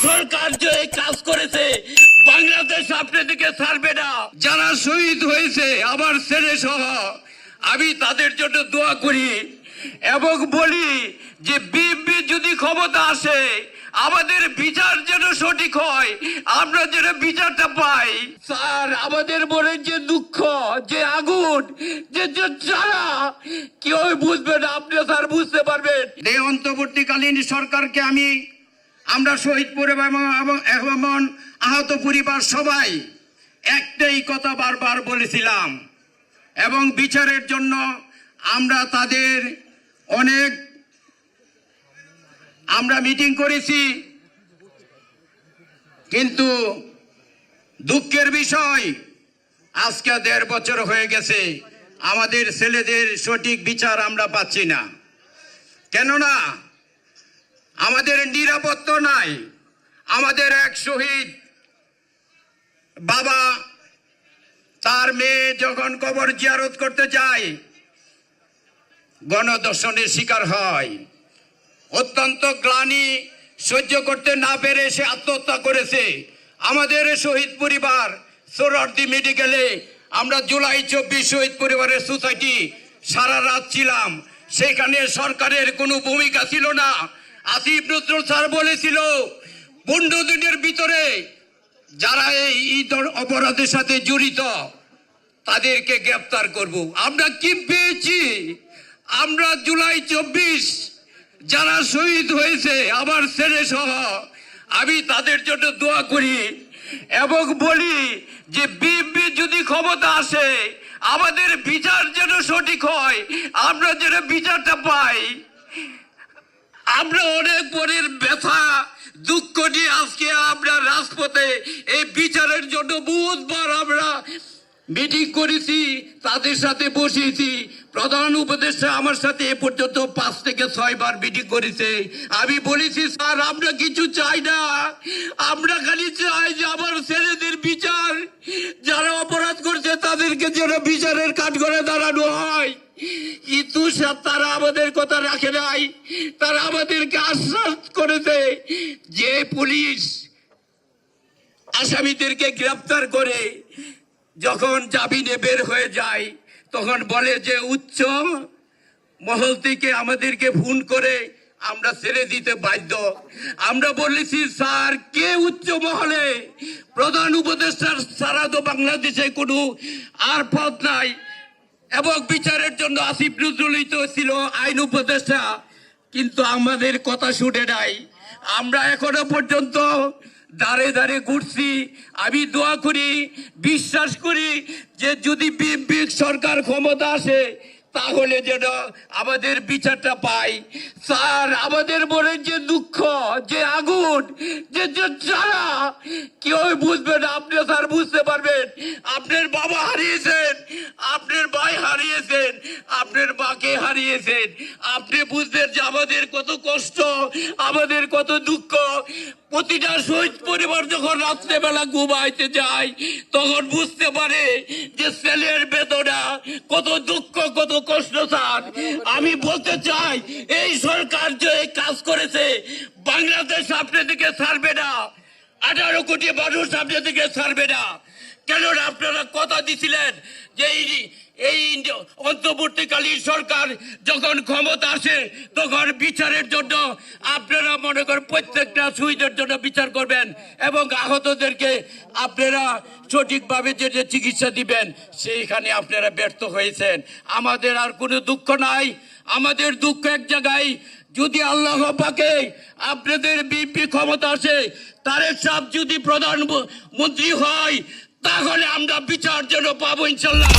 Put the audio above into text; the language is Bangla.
সরকার যে কাজ করেছে বাংলাদেশ আপনাদেরকে ছাড়বে না। যারা শহীদ হয়েছে আমার ছেলে সহ আমি তাদের জন্য দোয়া করি এবং বলি যে বিএনপি যদি ক্ষমতা আসে আমাদের বিচার যেন সঠিক হয়, আমরা যেন বিচারটা পাই। স্যার আমাদের মনে যে দুঃখ, যে আগুন, যে জ্বালা কেউ বুঝবে না, আপনি স্যার বুঝতে পারবেন। এই অন্তর্বর্তীকালীন সরকারকে আমরা শহীদ পরিবার এবং আহত পরিবার সবাই একটাই কথা বারবার বলেছিলাম এবং বিচারের জন্য আমরা তাদের আমরা মিটিং করেছি, কিন্তু দুঃখের বিষয় আজকে 1.5 বছর হয়ে গেছে আমাদের ছেলেদের সঠিক বিচার আমরা পাচ্ছি না। কেননা আমাদের নিরাপত্তা নাই। আমাদের এক শহীদ বাবা তার মেয়ে যখন কবর জিয়ারত করতে যায় গণধর্ষণের শিকার হয়, অত্যন্ত গ্লানি সহ্য করতে না পেরে সে আত্মহত্যা করেছে। আমাদের শহীদ পরিবার সোহরাওয়ার্দী মেডিকেলে আমরা জুলাই 24 শহীদ পরিবারের সোসাইটি সারা রাত ছিলাম, সেখানে সরকারের কোনো ভূমিকা ছিল না। আসিফ নজরুল স্যার বলেছিল 15 দিনের ভিতরে যারা এই অপরাধের সাথে জড়িত তাদেরকে গ্রেফতার করব। আমরা কি পেয়েছি? আমরা জুলাই 24 যারা শহীদ হয়েছে আমার ছেলে সহ আমি তাদের জন্য দোয়া করি এবং বলি যে বিএনপি যদি ক্ষমতা আসে আমাদের বিচার যেন সঠিক হয়, আমরা যেন বিচারটা পাই। আমরা অনেক পরের ব্যথা দুঃখ নিয়ে আজকে আমরা রাজপথে এই বিচারের জন্য বহুবার আমরা মিটিং করেছি, তাদের সাথে বসেছি। প্রধান উপদেষ্টা আমার সাথে এ পর্যন্ত 5 থেকে 6 বার মিটিং করেছে। আমি বলেছি স্যার আমরা কিছু চাই না, আমরা খালি চাই যে আমার ছেলেদের বিচার, যারা অপরাধ করছে তাদেরকে যেন বিচারের কাঠগড়ায় দাঁড়ানো হয়। কিন্তু তারা আমাদের কথা রাখে নাই। তারা আমাদেরকে আশ্বাস করেছে যে পুলিশ আসামিদেরকে গ্রেফতার করে যখন জামিনে বের হয়ে যায় তখন বলে যে উচ্চ মহল থেকে আমাদেরকে ফোন করে আমরা ছেড়ে দিতে বাধ্য। আমরা বলেছি স্যার কে উচ্চ মহলে? প্রধান উপদেষ্টার সারা তো বাংলাদেশে কোনো আর পথ নাই এবং বিচারের জন্য আসিফ নজরুলই তো ছিল আইন উপদেষ্টা, কিন্তু আমাদের কথা শুনে নাই। আমরা এখনো পর্যন্ত দাঁড়ে দাঁড়ে ঘুরছি। আমি দোয়া করি, বিশ্বাস করি যে যদি বিএনপি সরকার ক্ষমতা আসে তাহলে যেন আমাদের বিচারটা পাই। স্যার আমাদের মনে যে দুঃখ, যে আগুন, যে জ্বালা কেউ বুঝবে না, আপনি স্যার বুঝতে পারবেন। আপনার বাবা হারিয়েছেন, আপনার ভাই হারিয়েছেন, আপনার মাকে হারিয়েছেন। আপনি বুঝবেন যে আমাদের কত কষ্ট, আমাদের কত দুঃখ। প্রতিটা শহীদ পরিবার যখন রাত্রেবেলা ঘুমাইতে যায় তখন বুঝতে পারে যে ছেলের বেদনা, কত দুঃখ, কত কষ্ট। স্যার আমি বলতে চাই এই সরকার যে কাজ করেছে বাংলাদেশ আপনাদেরকে ছাড়বে না, 18 কোটি মানুষ আপনাদেরকে ছাড়বে না। কেন আপনারা কথা দিছিলেন যে এই অন্তর্বর্তীকালীন সরকার যখন ক্ষমতা আসে তখন বিচারের জন্য আপনারা মনে করেন প্রত্যেকটা শহীদের জন্য বিচার করবেন এবং আহতদেরকে আপনারা সঠিকভাবে যে চিকিৎসা দিবেন, সেইখানে আপনারা ব্যর্থ হয়েছেন। আমাদের আর কোনো দুঃখ নাই, আমাদের দুঃখ এক জায়গায়, যদি আল্লাহ পাকে আপনাদের বিএনপি ক্ষমতা আসে, তারেক সাহেব যদি প্রধানমন্ত্রী হয় তাহলে আমরা বিচার যেন পাবো ইনশাল্লাহ।